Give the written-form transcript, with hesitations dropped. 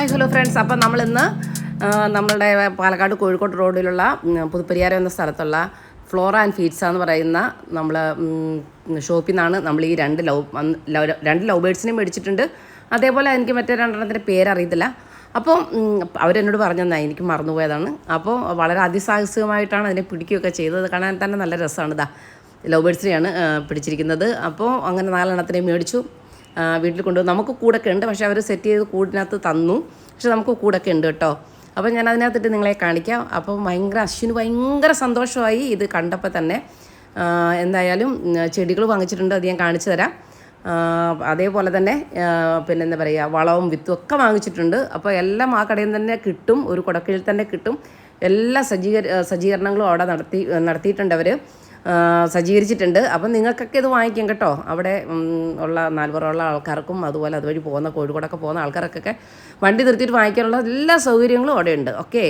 Hi hello friends. അപ്പം നമ്മളിന്ന് നമ്മളുടെ പാലക്കാട് കോഴിക്കോട് റോഡിലുള്ള പുതുപ്പരിയാരം എന്ന സ്ഥലത്തുള്ള ഫ്ലോറ ആൻഡ് ഫീഡ്സ എന്ന് പറയുന്ന നമ്മൾ ഷോപ്പിൽ നിന്നാണ് നമ്മൾ ഈ രണ്ട് ലവ് ബേഡ്സിനെയും മേടിച്ചിട്ടുണ്ട്. അതേപോലെ എനിക്ക് മറ്റേ രണ്ടെണ്ണത്തിൻ്റെ പേരറിയത്തില്ല. അപ്പോൾ അവരെന്നോട് പറഞ്ഞതാണ്, എനിക്ക് മറന്നുപോയതാണ്. അപ്പോൾ വളരെ അതിസാഹസികമായിട്ടാണ് അതിനെ പിടിക്കുകയൊക്കെ ചെയ്തത്. കാണാൻ തന്നെ നല്ല രസമാണ്. ലവ് ബേഡ്സിനെയാണ് പിടിച്ചിരിക്കുന്നത്. അപ്പോൾ അങ്ങനെ 4 എണ്ണത്തിനെ മേടിച്ചു. വീട്ടിൽ കൊണ്ടുവന്ന് നമുക്ക് കൂടൊക്കെ ഉണ്ട്, പക്ഷേ അവർ സെറ്റ് ചെയ്ത് കൂടിനകത്ത് തന്നു. പക്ഷെ നമുക്ക് കൂടൊക്കെ ഉണ്ട് കേട്ടോ. അപ്പോൾ ഞാൻ അതിനകത്തിട്ട് നിങ്ങളെ കാണിക്കാം. അപ്പം അശ്വിന് ഭയങ്കര സന്തോഷമായി ഇത് കണ്ടപ്പോൾ തന്നെ. എന്തായാലും ചെടികൾ വാങ്ങിച്ചിട്ടുണ്ട്, അത് ഞാൻ കാണിച്ചു തരാം. അതേപോലെ തന്നെ പിന്നെ എന്താ പറയുക, വളവും വിത്തും ഒക്കെ വാങ്ങിച്ചിട്ടുണ്ട്. അപ്പോൾ എല്ലാം ആ കടയിൽ തന്നെ കിട്ടും, ഒരു കുടക്കീഴിൽ തന്നെ കിട്ടും. എല്ലാ സജ്ജീകരണങ്ങളും അവിടെ നടത്തിയിട്ടുണ്ട്, അവർ സജ്ജീകരിച്ചിട്ടുണ്ട്. അപ്പം നിങ്ങൾക്കൊക്കെ ഇത് വാങ്ങിക്കാം കേട്ടോ. അവിടെ ഉള്ള നാലുപുറമുള്ള ആൾക്കാർക്കും അതുപോലെ അതുവഴി പോകുന്ന കോഴിക്കോടൊക്കെ പോകുന്ന ആൾക്കാർക്കൊക്കെ വണ്ടി നിർത്തിയിട്ട് വാങ്ങിക്കാനുള്ള എല്ലാ സൗകര്യങ്ങളും അവിടെ ഉണ്ട്. ഓക്കെ.